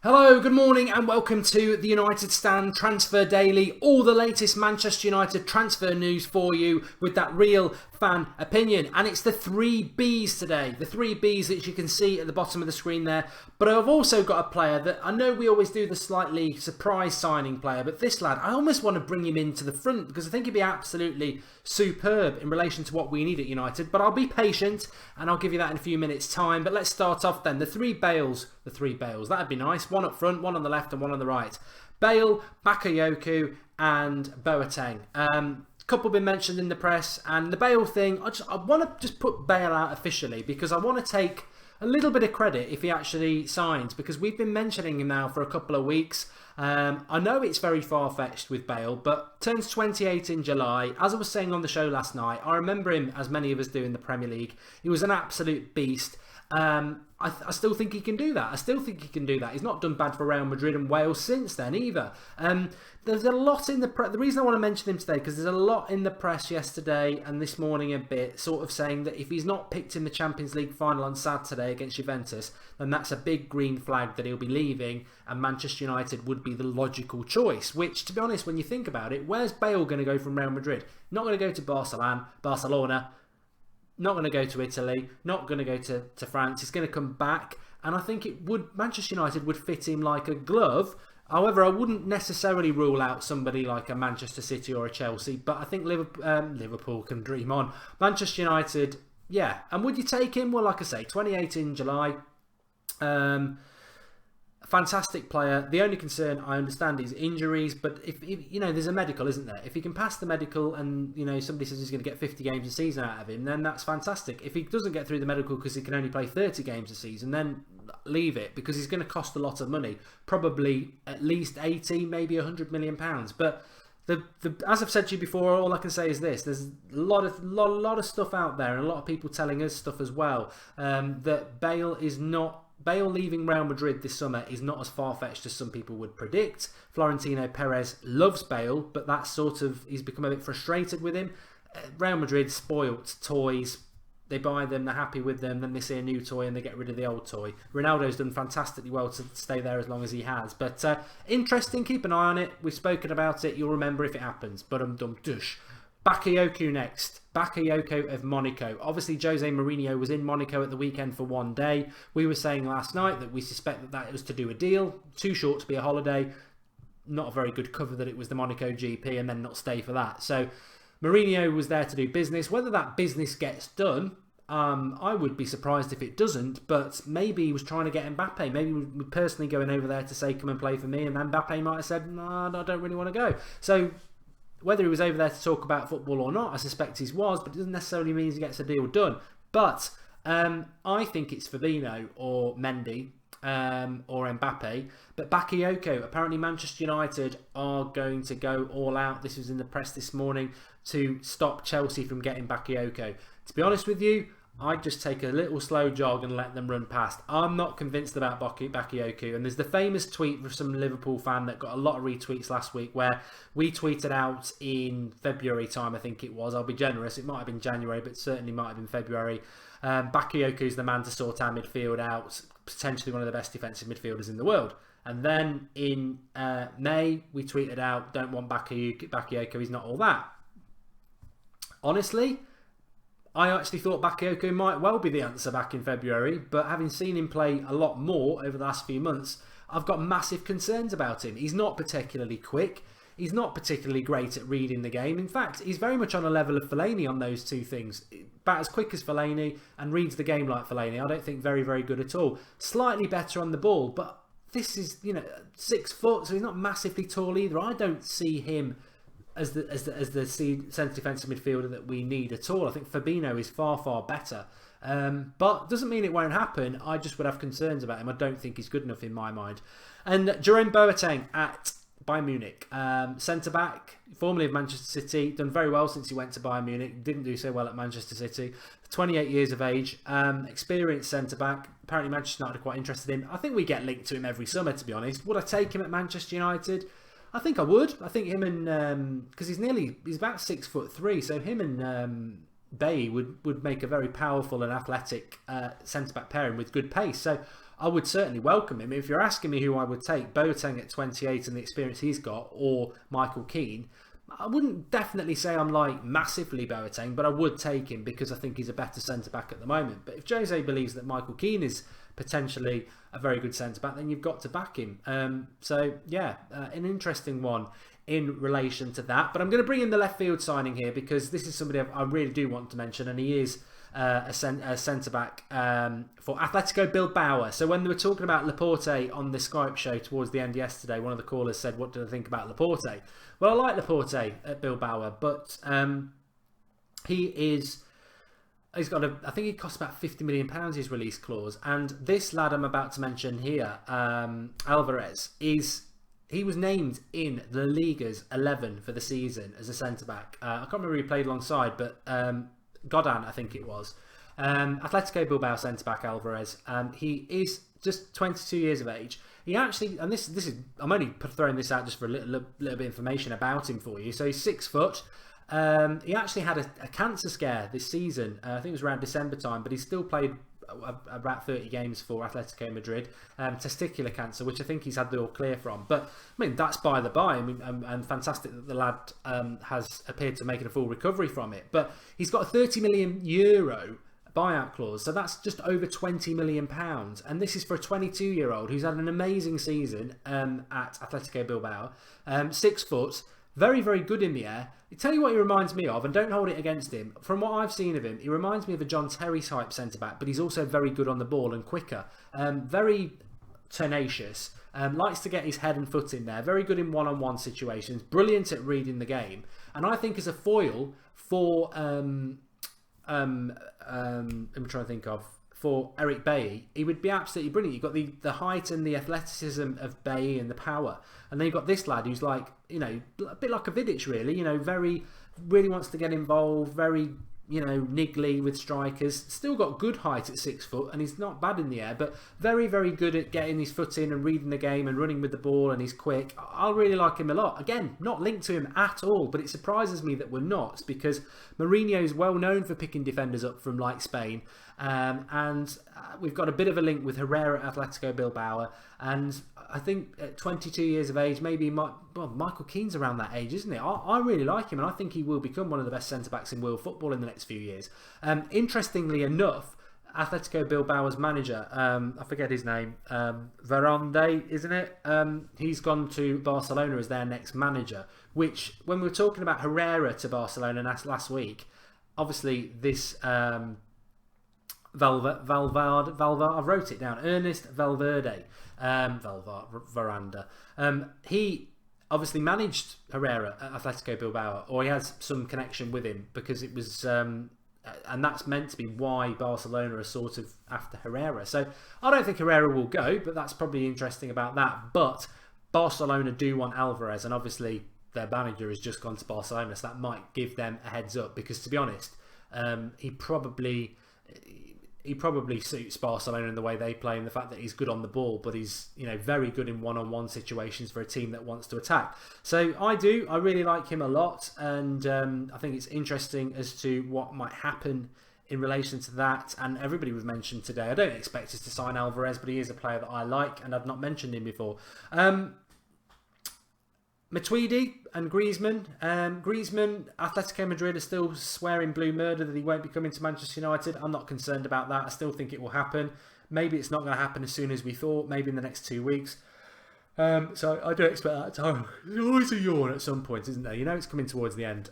Hello, good morning and welcome to the United Stand Transfer Daily. All the latest Manchester United transfer news for you with that real fan opinion. And it's the 3Bs today. The 3Bs that you can see at the bottom of the screen there. But I've also got a player that I know we always do the slightly surprise signing player. But this lad, I almost want to bring him into the front because I think he'd be absolutely superb in relation to what we need at United. But I'll be patient and I'll give you that in a few minutes' time. But let's start off then. The three Bales. That'd be nice. One up front, one on the left and one on the right. Bale, Bakayoko and Boateng. Couple been mentioned in the press, and the Bale thing, I want to just put Bale out officially because I want to take a little bit of credit if he actually signs, because we've been mentioning him now for a couple of weeks. I know it's very far-fetched with Bale, but turns 28 in July. As I was saying on the show last night, I remember him, as many of us do, in the Premier League. He was an absolute beast. I still think he can do that. He's not done bad for Real Madrid and Wales since then either. There's a lot in the press. The reason I want to mention him today, because there's a lot in the press yesterday and this morning a bit, sort of saying that if he's not picked in the Champions League final on Saturday against Juventus, then that's a big green flag that he'll be leaving and Manchester United would be the logical choice. Which, to be honest, when you think about it, where's Bale going to go from Real Madrid? Not going to go to Barcelona. Not going to go to Italy, not going to go to France. He's going to come back, and I think Manchester United would fit him like a glove. However, I wouldn't necessarily rule out somebody like a Manchester City or a Chelsea, but I think Liverpool can dream on. Manchester United, yeah. And would you take him? Well, like I say, 28 in July. Fantastic player. The only concern I understand is injuries, but if you know, there's a medical, isn't there? If he can pass the medical and you know somebody says he's going to get 50 games a season out of him, then that's fantastic. If he doesn't get through the medical because he can only play 30 games a season, then leave it, because he's going to cost a lot of money, probably at least 80, maybe 100 million pounds. But as I've said to you before, all I can say is this: there's a lot of stuff out there, and a lot of people telling us stuff as well, that Bale leaving Real Madrid this summer is not as far-fetched as some people would predict. Florentino Perez loves Bale, but he's become a bit frustrated with him. Real Madrid spoilt toys. They buy them, they're happy with them, then they see a new toy and they get rid of the old toy. Ronaldo's done fantastically well to stay there as long as he has. But interesting, keep an eye on it. We've spoken about it, you'll remember if it happens. But dush. Bakayoko next. Bakayoko of Monaco. Obviously, Jose Mourinho was in Monaco at the weekend for one day. We were saying last night that we suspect that was to do a deal. Too short to be a holiday. Not a very good cover that it was the Monaco GP and then not stay for that. So Mourinho was there to do business. Whether that business gets done, I would be surprised if it doesn't, but maybe he was trying to get Mbappe. Maybe we're personally going over there to say, come and play for me, and then Mbappe might have said, no, I don't really want to go. So whether he was over there to talk about football or not, I suspect he was, but it doesn't necessarily mean he gets a deal done. But I think it's Fabinho or Mendy or Mbappe. But Bakayoko, apparently Manchester United are going to go all out. This was in the press this morning to stop Chelsea from getting Bakayoko. To be honest with you, I'd just take a little slow jog and let them run past. I'm not convinced about Bakayoko. And there's the famous tweet from some Liverpool fan that got a lot of retweets last week, where we tweeted out in February time, I think it was. I'll be generous. It might have been January, but certainly might have been February. Bakayoko's the man to sort our midfield out. Potentially one of the best defensive midfielders in the world. And then in May, we tweeted out, don't want Bakayoko. He's not all that. Honestly, I actually thought Bakayoko might well be the answer back in February, but having seen him play a lot more over the last few months, I've got massive concerns about him. He's not particularly quick. He's not particularly great at reading the game. In fact, he's very much on a level of Fellaini on those two things. About as quick as Fellaini and reads the game like Fellaini. I don't think very, very good at all. Slightly better on the ball, but this is, 6 foot, so he's not massively tall either. I don't see him as the centre defensive midfielder that we need at all. I think Fabinho is far, far better. But doesn't mean it won't happen. I just would have concerns about him. I don't think he's good enough in my mind. And Jerome Boateng at Bayern Munich. Centre-back, formerly of Manchester City. Done very well since he went to Bayern Munich. Didn't do so well at Manchester City. 28 years of age. Experienced centre-back. Apparently Manchester United are quite interested in him. I think we get linked to him every summer, to be honest. Would I take him at Manchester United? I think I would. I think him and because he's about 6'3", so him and Bailly would make a very powerful and athletic centre-back pairing with good pace. So I would certainly welcome him. If you're asking me who I would take, Boateng at 28 and the experience he's got, or Michael Keane, I wouldn't definitely say I'm like massively Boateng, but I would take him because I think he's a better centre-back at the moment. But if Jose believes that Michael Keane is potentially a very good centre-back, then you've got to back him. So yeah, an interesting one in relation to that. But I'm going to bring in the left field signing here because this is somebody I really do want to mention, and he is a centre-back for Atletico Bilbao. So when they were talking about Laporte on the Skype show towards the end yesterday, one of the callers said, what do I think about Laporte? Well, I like Laporte at Bilbao, but he's got I think he costs about £50 million, his release clause. And this lad I'm about to mention here, Alvarez, he was named in the Liga's 11 for the season as a centre-back. I can't remember who he played alongside, but Godin, I think it was. Atletico Bilbao centre-back Alvarez. He is just 22 years of age. He actually, and this is, I'm only throwing this out just for a little bit of information about him for you. So he's 6 foot. He actually had a cancer scare this season. I think it was around December time, but he still played about 30 games for Atletico Madrid. Testicular cancer, which I think he's had the all clear from. But I mean, that's by the by. I mean, and fantastic that the lad has appeared to make a full recovery from it. But he's got a €30 million buyout clause, so that's just over £20 million. And this is for a 22-year-old who's had an amazing season at Atletico Bilbao. 6 foot. Very, very good in the air. I tell you what he reminds me of, and don't hold it against him. From what I've seen of him, he reminds me of a John Terry type centre-back, but he's also very good on the ball and quicker. Very tenacious. Likes to get his head and foot in there. Very good in one-on-one situations. Brilliant at reading the game. And I think as a foil for I'm trying to think of, for Eric Bailly, he would be absolutely brilliant. You've got the height and the athleticism of Bailly and the power. And then you've got this lad who's like, a bit like a Vidic really, really wants to get involved, very, niggly with strikers. Still got good height at 6 foot and he's not bad in the air, but very, very good at getting his foot in and reading the game and running with the ball, and he's quick. I really like him a lot. Again, not linked to him at all, but it surprises me that we're not, because Mourinho is well known for picking defenders up from like Spain. And we've got a bit of a link with Herrera at Atletico Bilbao, and I think at 22 years of age, maybe Michael Keane's around that age, isn't he? I really like him, and I think he will become one of the best centre-backs in world football in the next few years. Interestingly enough, Atletico Bilbao's manager, I forget his name, Verande, isn't it? He's gone to Barcelona as their next manager, which, when we were talking about Herrera to Barcelona last week, obviously this... Valverde, I wrote it down. Ernest Valverde, Veranda. He obviously managed Herrera at Atletico Bilbao, or he has some connection with him, because it was, and that's meant to be why Barcelona are sort of after Herrera. So I don't think Herrera will go, but that's probably interesting about that. But Barcelona do want Alvarez, and obviously their manager has just gone to Barcelona, so that might give them a heads up, because to be honest, he probably suits Barcelona in the way they play, and the fact that he's good on the ball, but he's very good in one-on-one situations for a team that wants to attack. So I really like him a lot, and I think it's interesting as to what might happen in relation to that. And everybody we've mentioned today, I don't expect us to sign Alvarez, but he is a player that I like, and I've not mentioned him before. Matuidi and Griezmann. Griezmann, Atletico Madrid are still swearing blue murder that he won't be coming to Manchester United. I'm not concerned about that. I still think it will happen. Maybe it's not going to happen as soon as we thought. Maybe in the next 2 weeks. So I don't expect that time. There's always a yawn at some point, isn't there? It's coming towards the end.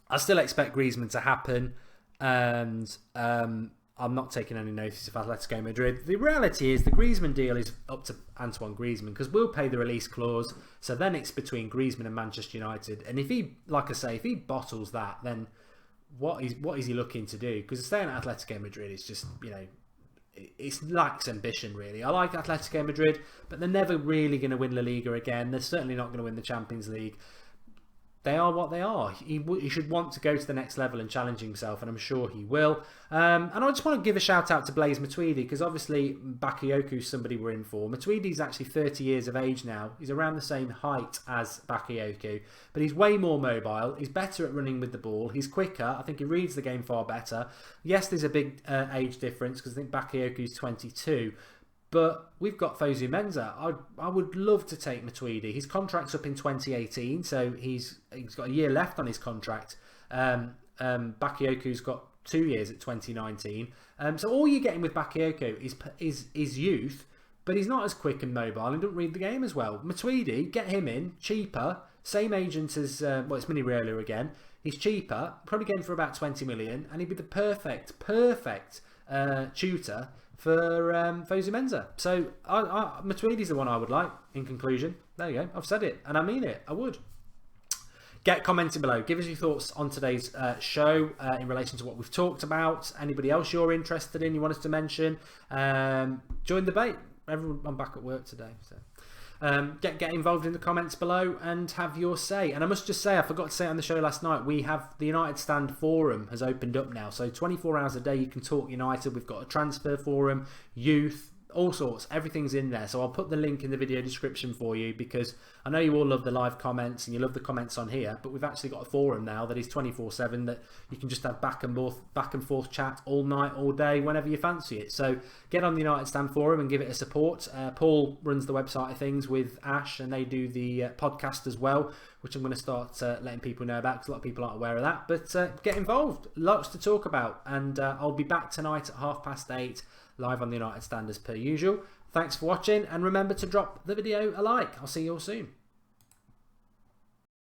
I still expect Griezmann to happen. And I'm not taking any notice of Atletico Madrid. The reality is the Griezmann deal is up to Antoine Griezmann, because we'll pay the release clause. So then it's between Griezmann and Manchester United. And if he, like I say, if he bottles that, then what is he looking to do? Because staying at Atletico Madrid is just, it lacks ambition, really. I like Atletico Madrid, but they're never really going to win La Liga again. They're certainly not going to win the Champions League. they are what they are. He should want to go to the next level and challenge himself, and I'm sure he will. And I just want to give a shout out to Blaise Matuidi, because obviously Bakayoko's somebody we're in for. Matuidi's actually 30 years of age now. He's around the same height as Bakayoko, but he's way more mobile. He's better at running with the ball. He's quicker. I think he reads the game far better. Yes, there's a big age difference, because I think Bakayoko's 22. But we've got Fosu Mensah. I would love to take Matuidi. His contract's up in 2018, so he's got a year left on his contract. Bakayoko's got 2 years at 2019. So all you're getting with Bakayoko is youth, but he's not as quick and mobile and doesn't read the game as well. Matuidi, get him in, cheaper, same agent as, it's Mini Raiola again. He's cheaper, probably getting for about 20 million, and he'd be the perfect tutor for Fosu Mensah. So Matuidi's the one I would like, in conclusion. There you go, I've said it, and I mean it, I would. Get commenting below. Give us your thoughts on today's show in relation to what we've talked about. Anybody else you're interested in, you want us to mention. Join the debate. I'm back at work today, so get involved in the comments below and have your say. And I must just say, I forgot to say it on the show last night, we have the United Stand forum has opened up now, so 24 hours a day you can talk United. We've got a transfer forum, youth, all sorts, everything's in there. So I'll put the link in the video description for you, because I know you all love the live comments and you love the comments on here, but we've actually got a forum now that is 24/7, that you can just have back and forth chat all night, all day, whenever you fancy it. So get on the United Stand forum and give it a support. Paul runs the website of things with Ash, and they do the podcast as well, which I'm going to start letting people know about, because a lot of people aren't aware of that. But get involved, lots to talk about, and I'll be back tonight at 8:30 live on the United Stand as per usual. Thanks for watching, and remember to drop the video a like. I'll see you all soon.